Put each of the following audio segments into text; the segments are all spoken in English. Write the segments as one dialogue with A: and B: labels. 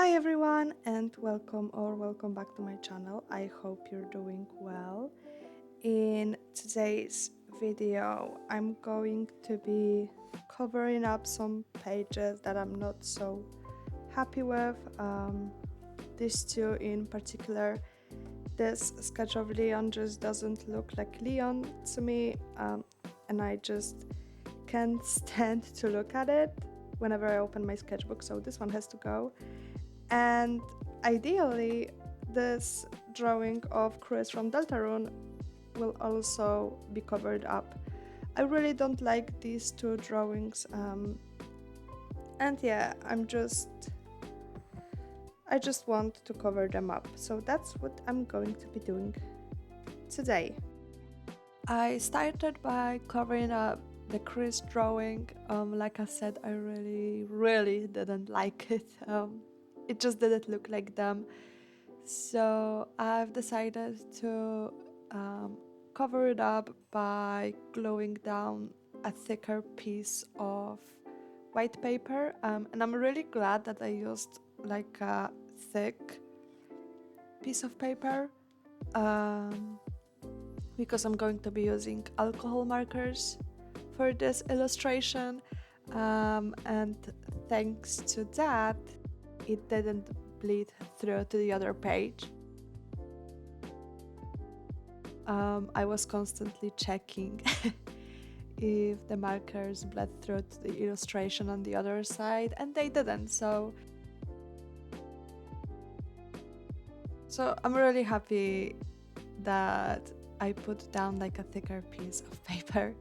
A: Hi everyone and welcome back to my channel. I hope you're doing well. In today's video I'm going to be covering up some pages that I'm not so happy with. These two in particular. This sketch of Leon just doesn't look like Leon to me, and I just can't stand to look at it whenever I open my sketchbook, so this one has to go. And ideally, this drawing of Chris from Deltarune will also be covered up. I really don't like these two drawings, and yeah, I just want to cover them up. So that's what I'm going to be doing today. I started by covering up the Chris drawing. Like I said, I really didn't like it. It just didn't look like them. So I've decided to cover it up by gluing down a thicker piece of white paper. And I'm really glad that I used like a thick piece of paper because I'm going to be using alcohol markers for this illustration. And thanks to that, it didn't bleed through to the other page. I was constantly checking if the markers bled through to the illustration on the other side, and they didn't, so I'm really happy that I put down like a thicker piece of paper,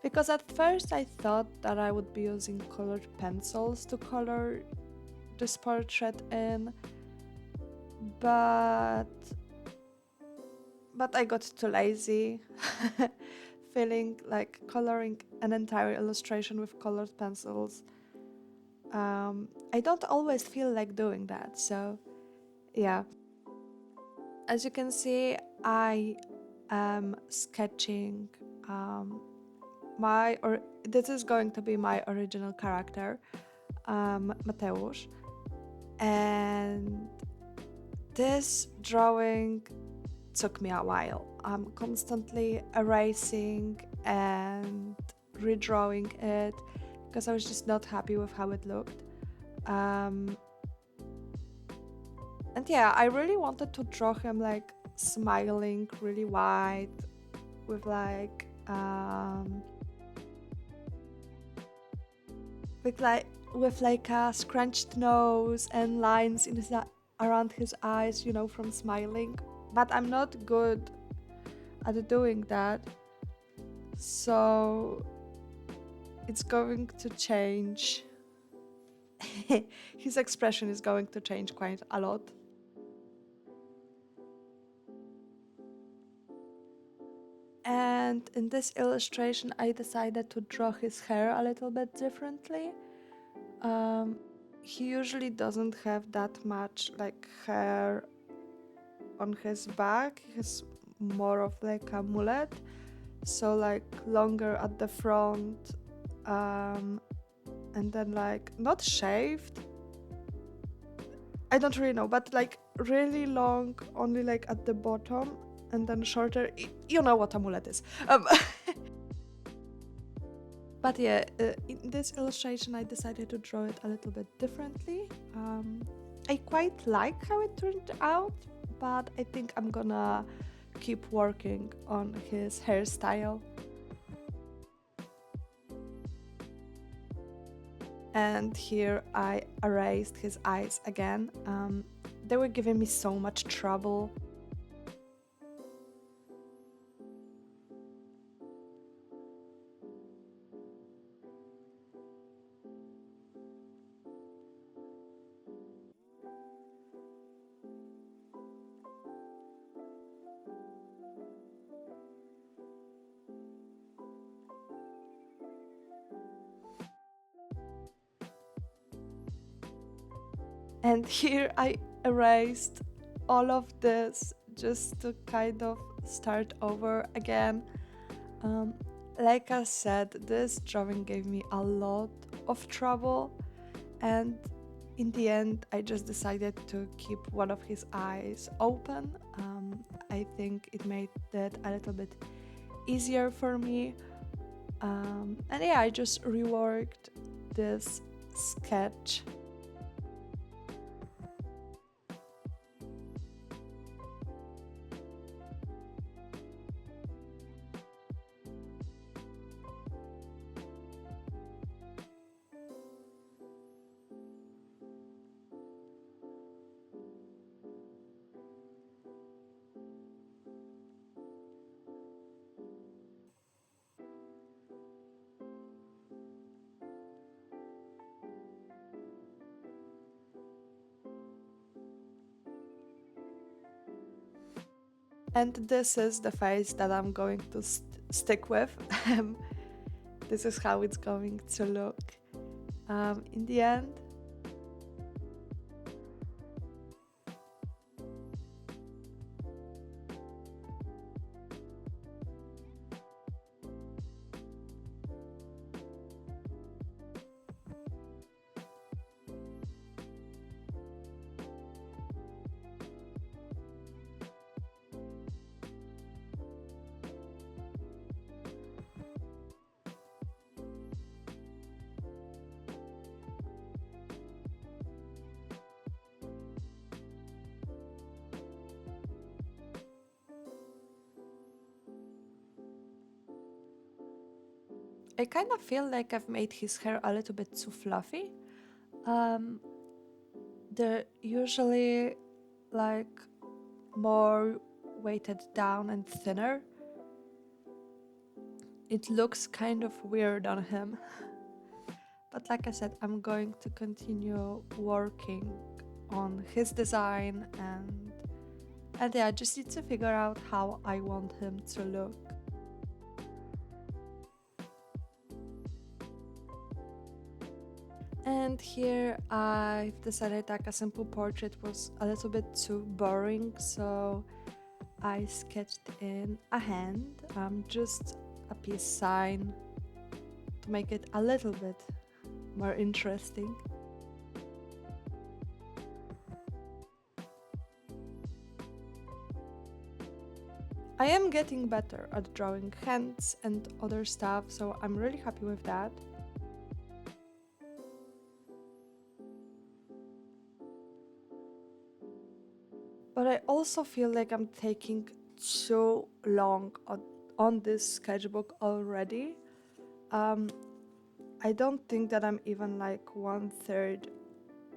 A: because at first I thought that I would be using colored pencils to color this portrait in, but I got too lazy feeling like coloring an entire illustration with colored pencils. I don't always feel like doing that, so yeah. As you can see, I am sketching this is going to be my original character, Mateusz, and this drawing took me a while. I'm constantly erasing and redrawing it because I was just not happy with how it looked. And yeah, I really wanted to draw him like smiling really wide with like a scrunched nose and lines in around his eyes, from smiling. But I'm not good at doing that, so it's going to change. His expression is going to change quite a lot. And in this illustration, I decided to draw his hair a little bit differently. He usually doesn't have that much like hair on his back. He has more of like a mullet, so like longer at the front, and then like not shaved, I don't really know, but like really long only like at the bottom, and then shorter. You know what a mullet is. But yeah, in this illustration I decided to draw it a little bit differently. I quite like how it turned out, but I think I'm gonna keep working on his hairstyle. And here I erased his eyes again. They were giving me so much trouble. And here I erased all of this just to kind of start over again. Like I said, this drawing gave me a lot of trouble, and In the end, I just decided to keep one of his eyes open. I think it made it a little bit easier for me. And yeah, I just reworked this sketch. And this is the face that I'm going to stick with. This is how it's going to look in the end. I kind of feel like I've made his hair a little bit too fluffy. Um, they're usually like more weighted down and thinner. It looks kind of weird on him. But like I said, I'm going to continue working on his design and yeah, I just need to figure out how I want him to look. And here I've decided like a simple portrait was a little bit too boring, so I sketched in a hand, just a peace sign to make it a little bit more interesting. I am getting better at drawing hands and other stuff, so I'm really happy with that. But I also feel like I'm taking so long on this sketchbook already. I don't think that I'm even like 1/3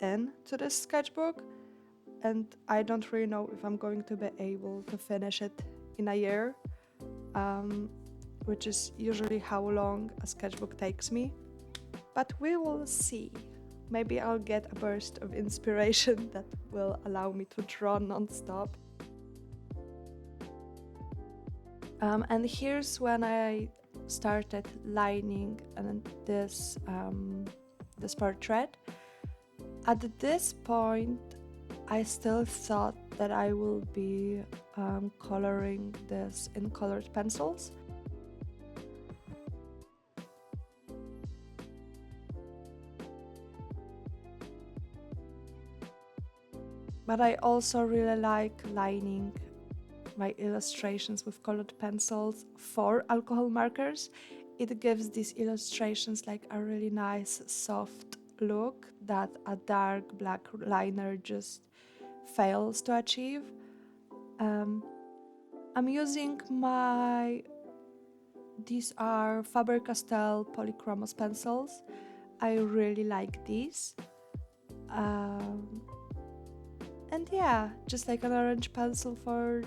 A: in to this sketchbook, and I don't really know if I'm going to be able to finish it in a year, which is usually how long a sketchbook takes me. But we will see. Maybe I'll get a burst of inspiration that will allow me to draw non-stop. And here's when I started lining this this portrait. At this point, I still thought that I will be coloring this in colored pencils. But I also really like lining my illustrations with colored pencils for alcohol markers. It gives these illustrations like a really nice soft look that a dark black liner just fails to achieve. I'm using these are Faber-Castell Polychromos pencils. I really like these. And yeah, just like an orange pencil for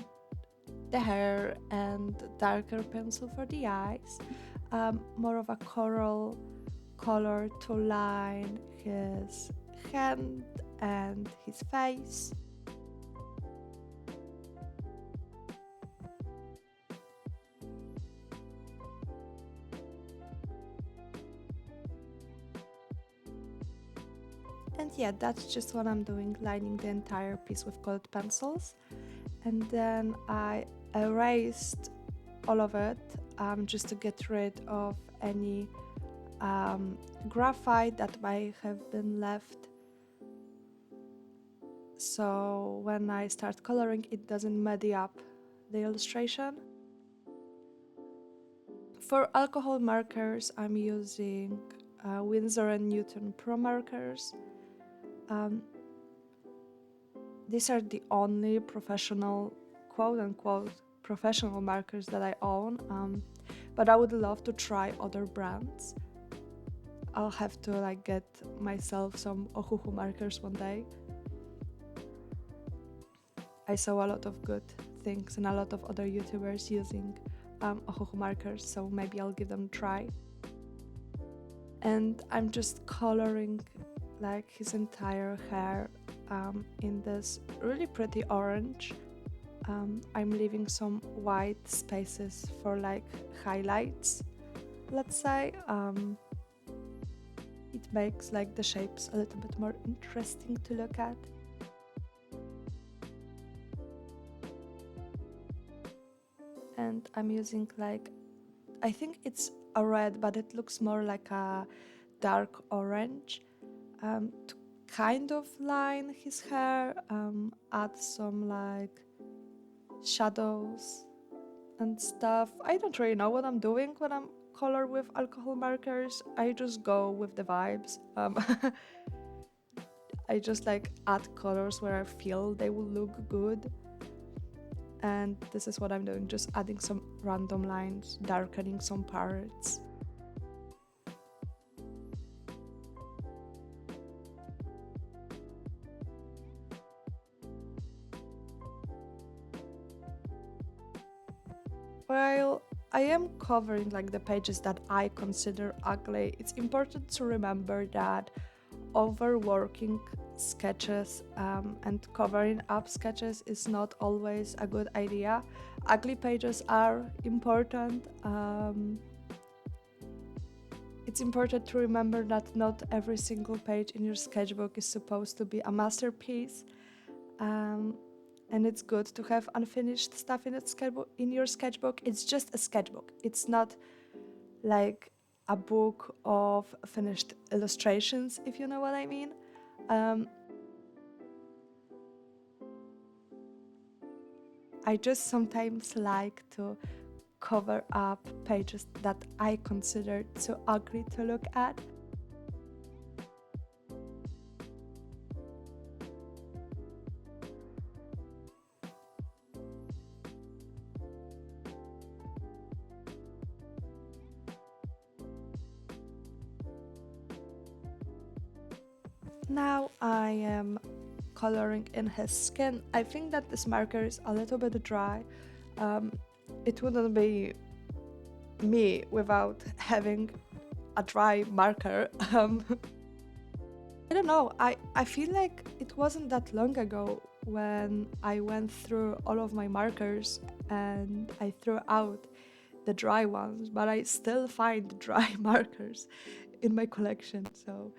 A: the hair and darker pencil for the eyes. More of a coral color to line his hand and his face. And yeah, that's just what I'm doing, lining the entire piece with colored pencils. And then I erased all of it just to get rid of any graphite that might have been left so when I start coloring it doesn't muddy up the illustration. For alcohol markers I'm using Winsor & Newton Pro markers. These are the only professional, quote-unquote, professional markers that I own, but I would love to try other brands. I'll have to get myself some Ohuhu markers one day. I saw a lot of good things and a lot of other YouTubers using Ohuhu markers, so maybe I'll give them a try. And I'm just coloring his entire hair in this really pretty orange. I'm leaving some white spaces for highlights, let's say. It makes the shapes a little bit more interesting to look at. And I'm using I think it's a red, but it looks more like a dark orange, to kind of line his hair, add some shadows and stuff. I don't really know what I'm doing when I'm color with alcohol markers. I just go with the vibes. I just add colors where I feel they will look good. And this is what I'm doing, just adding some random lines, darkening some parts. While I am covering the pages that I consider ugly, it's important to remember that overworking sketches and covering up sketches is not always a good idea. Ugly pages are important. It's important to remember that not every single page in your sketchbook is supposed to be a masterpiece. And it's good to have unfinished stuff in your sketchbook. It's just a sketchbook. It's not a book of finished illustrations, if you know what I mean. I just sometimes like to cover up pages that I consider too ugly to look at. Now I am coloring in his skin. I think that this marker is a little bit dry. It wouldn't be me without having a dry marker. I don't know, I feel like it wasn't that long ago when I went through all of my markers and I threw out the dry ones, but I still find dry markers in my collection, so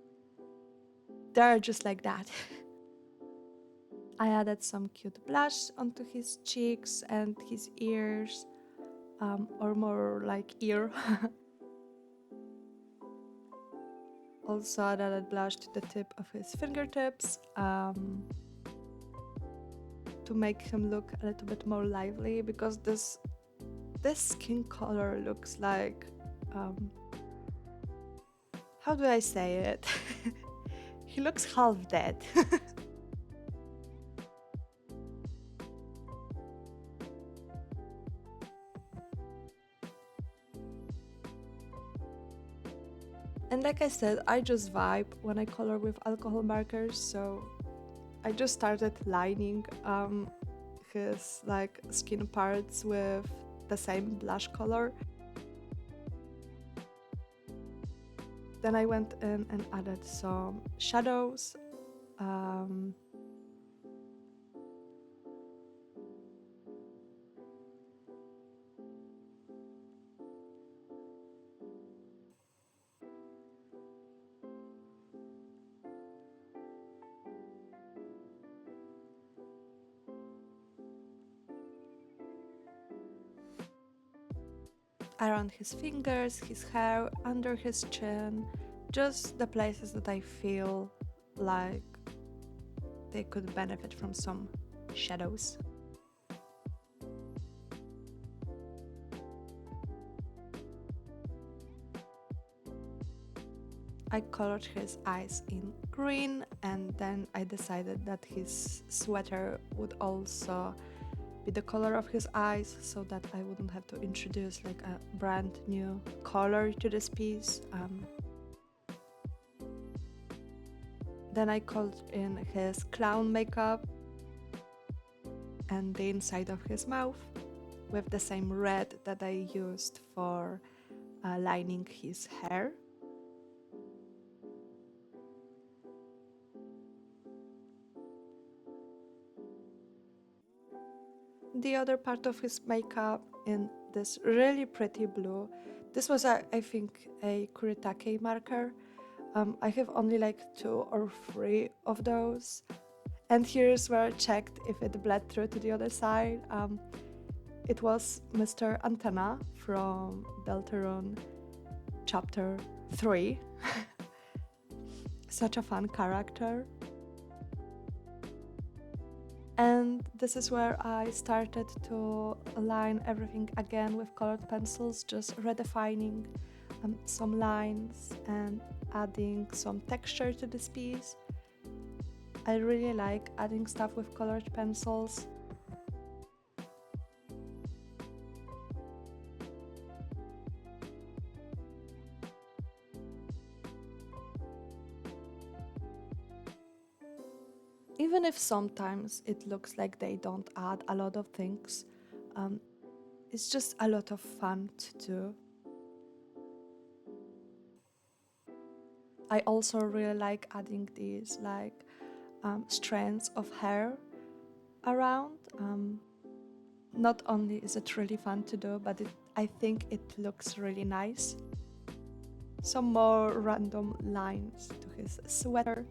A: they're just like that. I added some cute blush onto his cheeks and his ears, or more like ear. Also added blush to the tip of his fingertips, to make him look a little bit more lively, because this skin color looks like, how do I say it? He looks half dead. And like I said, I just vibe when I color with alcohol markers, so I just started lining his skin parts with the same blush color. Then I went in and added some shadows. Around his fingers, his hair, under his chin, just the places that I feel like they could benefit from some shadows. I colored his eyes in green, and then I decided that his sweater would also be the color of his eyes, so that I wouldn't have to introduce like a brand new color to this piece. Then I colored in his clown makeup and the inside of his mouth with the same red that I used for lining his hair. The other part of his makeup in this really pretty blue. This was, I think, a Kuretake marker. I have only like 2 or 3 of those. And here's where I checked if it bled through to the other side. It was Mr. Antenna from Deltarune chapter 3. Such a fun character. And this is where I started to align everything again with colored pencils, just redefining some lines and adding some texture to this piece. I really like adding stuff with colored pencils. Even if sometimes it looks like they don't add a lot of things, it's just a lot of fun to do. I also really like adding these like strands of hair around. Not only is it really fun to do, but I think it looks really nice. Some more random lines to his sweater.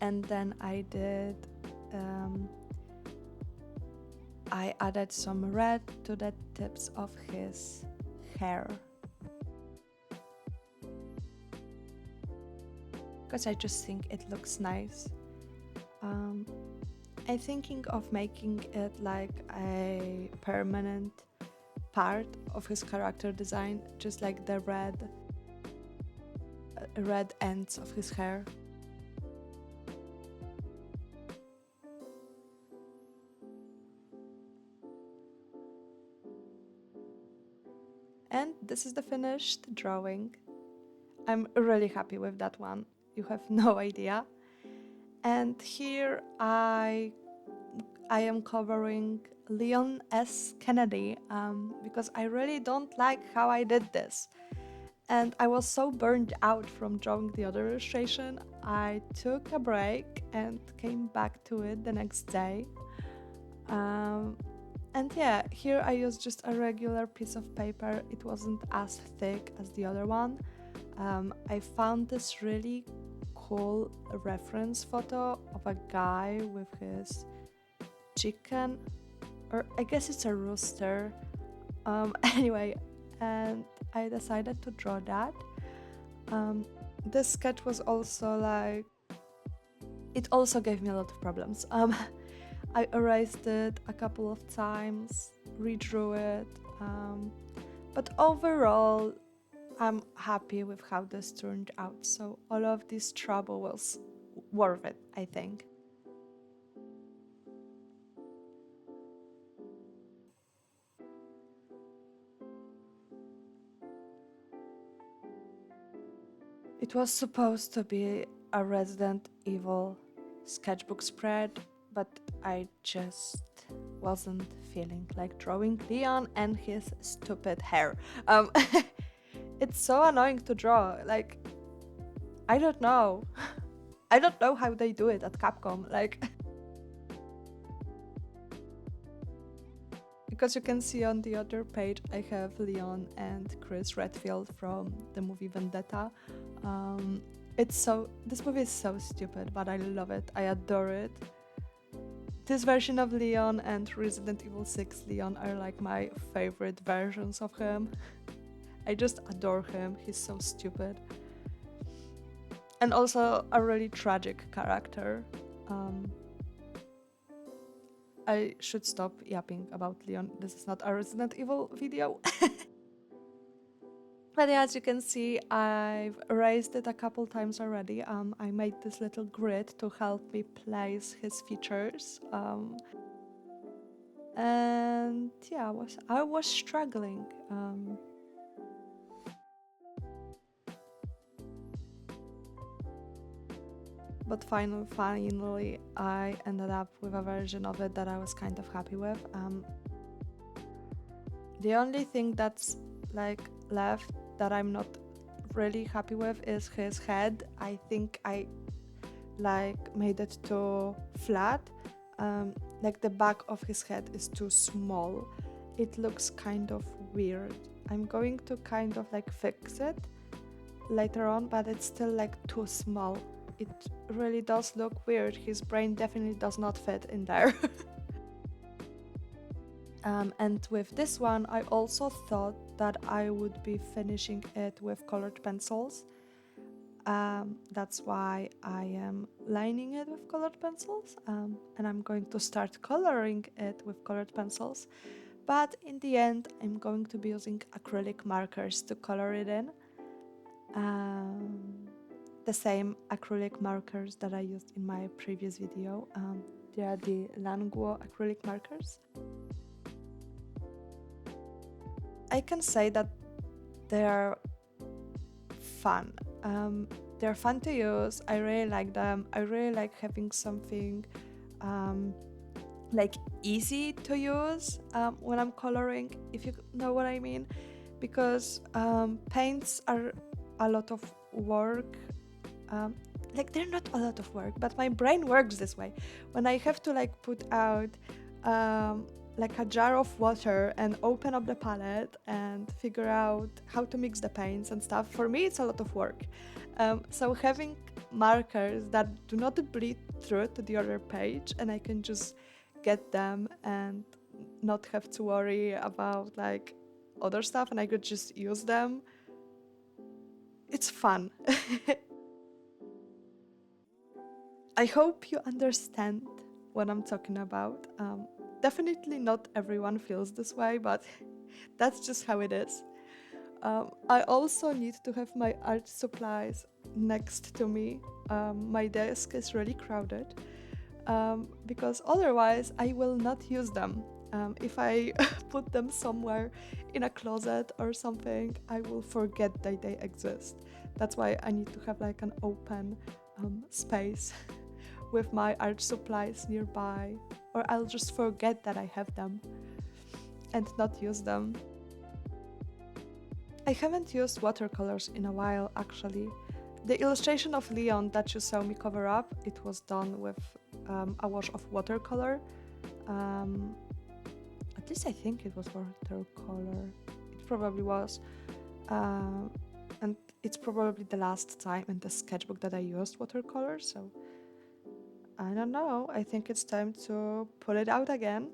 A: And then I added some red to the tips of his hair. Because I just think it looks nice. I'm thinking of making it like a permanent part of his character design, just like the red ends of his hair. And this is the finished drawing. I'm really happy with that one. You have no idea. And here I am covering Leon S. Kennedy because I really don't like how I did this. And I was so burned out from drawing the other illustration, I took a break and came back to it the next day. And yeah, here I used just a regular piece of paper. It wasn't as thick as the other one. I found this really cool reference photo of a guy with his chicken, or I guess it's a rooster. Anyway, and I decided to draw that. This sketch was also like, it also gave me a lot of problems. I erased it a couple of times, redrew it, but overall I'm happy with how this turned out, so all of this trouble was worth it, I think. It was supposed to be a Resident Evil sketchbook spread, but I just wasn't feeling like drawing Leon and his stupid hair. It's so annoying to draw, like, I don't know. I don't know how they do it at Capcom, like... Because you can see on the other page, I have Leon and Chris Redfield from the movie Vendetta. This movie is so stupid, but I love it. I adore it. This version of Leon and Resident Evil 6 Leon are like my favorite versions of him. I just adore him. He's so stupid. And also a really tragic character. I should stop yapping about Leon. This is not a Resident Evil video. But yeah, as you can see, I've erased it a couple times already. I made this little grid to help me place his features. And yeah, I was struggling. But finally, I ended up with a version of it that I was kind of happy with. The only thing that's like left that I'm not really happy with is his head. I think I like made it too flat. Like the back of his head is too small. It looks kind of weird. I'm going to kind of like fix it later on, but it's still like too small. It really does look weird. His brain definitely does not fit in there. And with this one, I also thought that I would be finishing it with colored pencils. That's why I am lining it with colored pencils, and I'm going to start coloring it with colored pencils. But in the end, I'm going to be using acrylic markers to color it in. The same acrylic markers that I used in my previous video. They are the Languo acrylic markers. I can say that they are fun. They're fun to use. I really like them. I really like having something like easy to use when I'm coloring, if you know what I mean, because paints are a lot of work. Like they're not a lot of work, but my brain works this way. When I have to like put out like a jar of water and open up the palette and figure out how to mix the paints and stuff, for me it's a lot of work. So having markers that do not bleed through to the other page and I can just get them and not have to worry about like other stuff and I could just use them, it's fun. I hope you understand what I'm talking about. Definitely not everyone feels this way, but that's just how it is. I also need to have my art supplies next to me. My desk is really crowded because otherwise I will not use them. If I put them somewhere in a closet or something, I will forget that they exist. That's why I need to have like an open space with my art supplies nearby, or I'll just forget that I have them and not use them. I haven't used watercolors in a while actually. The illustration of Leon that you saw me cover up, it was done with a wash of watercolor. At least I think it was watercolor. It probably was. And it's probably the last time in the sketchbook that I used watercolor, so I don't know. I think it's time to pull it out again.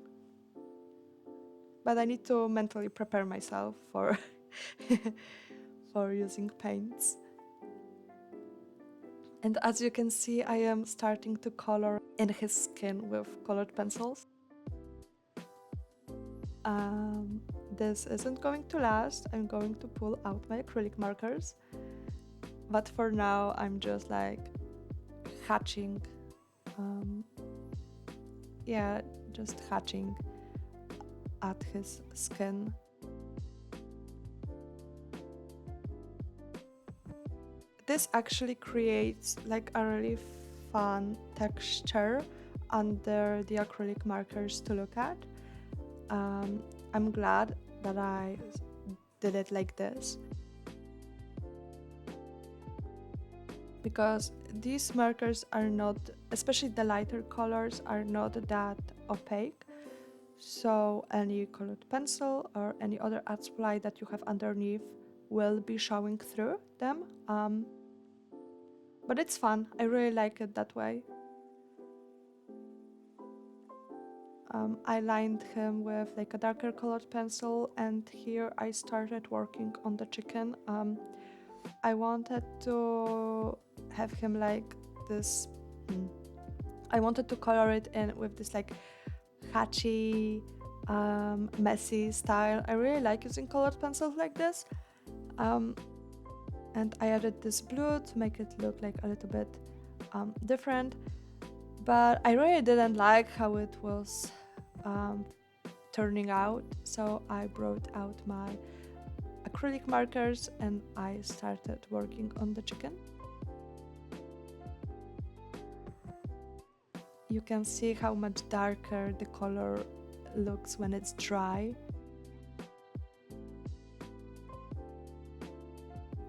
A: But I need to mentally prepare myself for for using paints. And as you can see, I am starting to color in his skin with colored pencils. This isn't going to last. I'm going to pull out my acrylic markers. But for now, I'm just like hatching. Just hatching at his skin. This actually creates like a really fun texture under the acrylic markers to look at. I'm glad that I did it like this, because these markers are not, especially the lighter colors, are not that opaque. So any colored pencil or any other art supply that you have underneath will be showing through them. But it's fun. I really like it that way. I lined him with like a darker colored pencil, and here I started working on the chicken. I wanted to have him like this. I wanted to color it in with this like hatchy, messy style. I really like using colored pencils like this. And I added this blue to make it look like a little bit different. But I really didn't like how it was turning out, so I brought out my acrylic markers and I started working on the chicken. You can see how much darker the color looks when it's dry.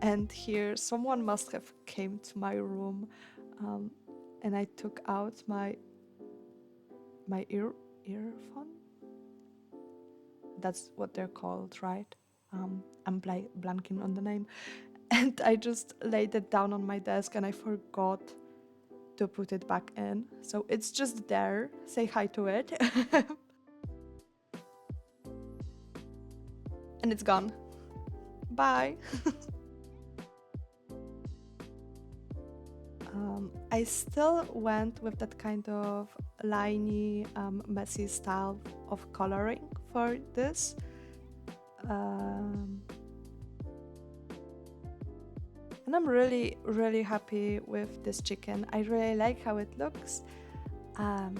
A: And here someone must have came to my room, and I took out my earphone. That's what they're called, right? I'm blanking on the name. And I just laid it down on my desk and I forgot to put it back in. So it's just there. Say hi to it. And it's gone. Bye. I still went with that kind of liney, messy style of coloring for this. And I'm really, really happy with this chicken. I really like how it looks. I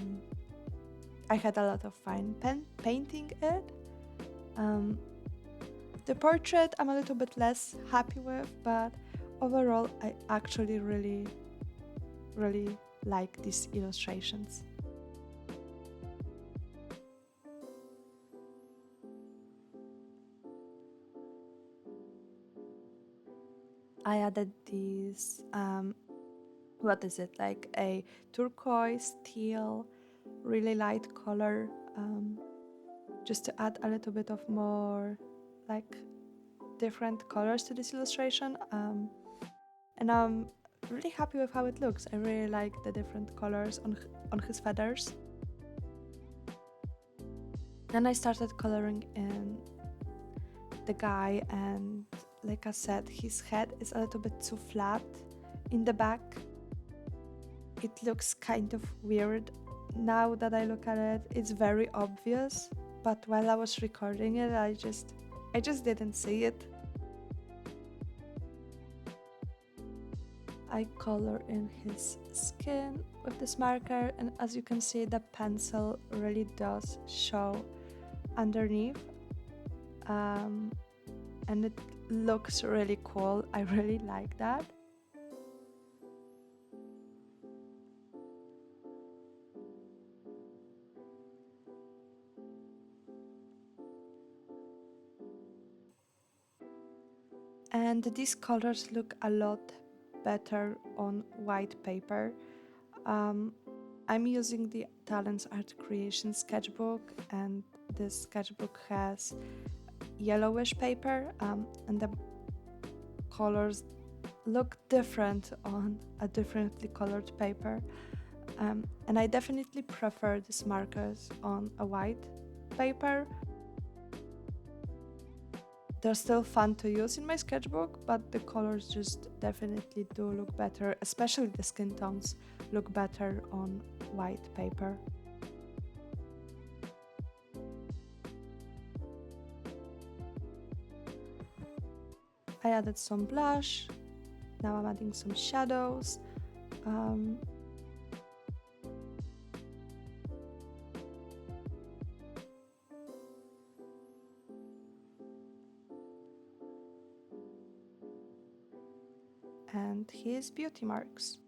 A: had a lot of fun painting it. The portrait I'm a little bit less happy with, but overall I actually really like these illustrations. I added these, what is it, like a turquoise, teal, really light color, just to add a little bit of more like different colors to this illustration. And I'm really happy with how it looks. I really like the different colors on his feathers. Then I started coloring in the guy, and like I said, his head is a little bit too flat in the back. It looks kind of weird now that I look at it. It's very obvious, but while I was recording it, I just didn't see it. I color in his skin with this marker, and as you can see, the pencil really does show underneath, and it looks really cool. I really like that. And these colors look a lot better on white paper. I'm using the Talents Art Creation sketchbook, and this sketchbook has yellowish paper, and the colors look different on a differently colored paper. And I definitely prefer these markers on a white paper. They're still fun to use in my sketchbook, but the colors just definitely do look better, especially the skin tones look better on white paper. I added some blush, now I'm adding some shadows. And his beauty marks.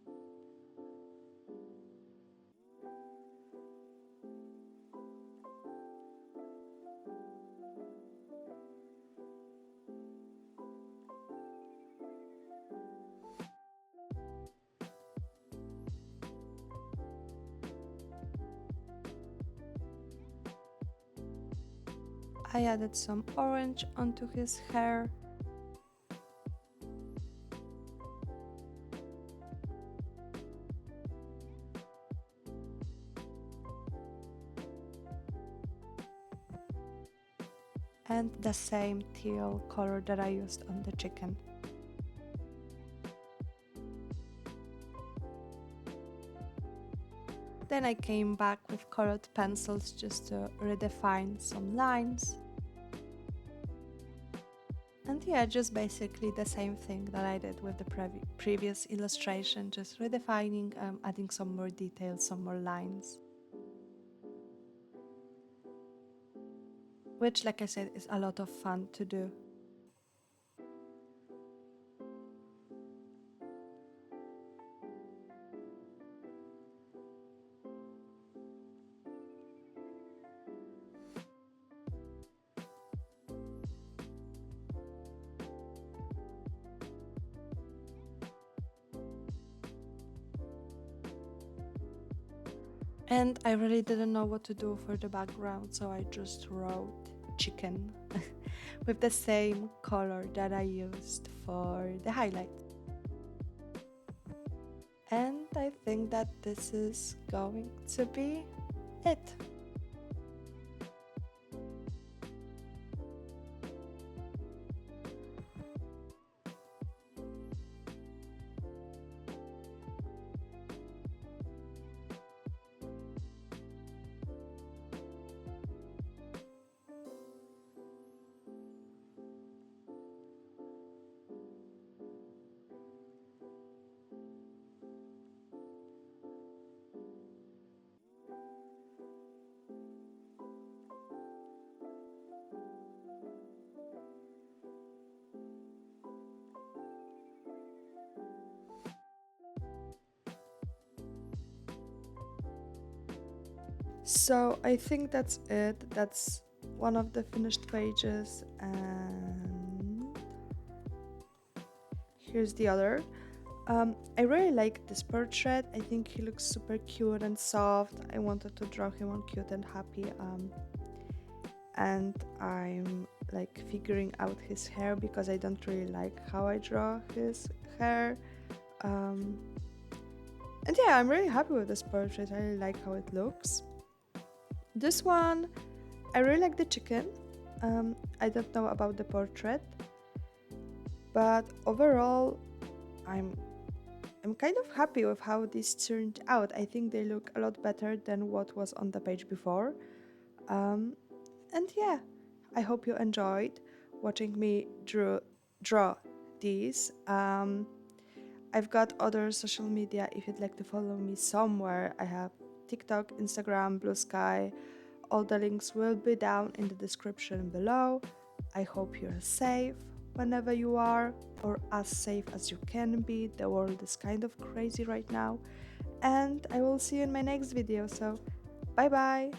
A: I added some orange onto his hair. and the same teal color that I used on the chicken. Then I came back with colored pencils just to redefine some lines. And yeah, just basically the same thing that I did with the previous illustration, just redefining, adding some more details, some more lines. Which, like I said, is a lot of fun to do. And I really didn't know what to do for the background, so I just wrote chicken with the same color that I used for the highlights. And I think that this is going to be it. So I think that's it. That's one of the finished pages, and here's the other. I really like this portrait. I think he looks super cute and soft. I wanted to draw him on cute and happy. And I'm like figuring out his hair because I don't really like how I draw his hair. And yeah, I'm really happy with this portrait. I really like how it looks. This one, I really like the chicken. I don't know about the portrait, but overall, I'm kind of happy with how this turned out. I think they look a lot better than what was on the page before. And yeah, I hope you enjoyed watching me draw these. I've got other social media if you'd like to follow me somewhere. I have TikTok, Instagram, Blue Sky. All the links will be down in the description below. I hope you're safe whenever you are, or as safe as you can be. The world is kind of crazy right now. And I will see you in my next video, so bye bye!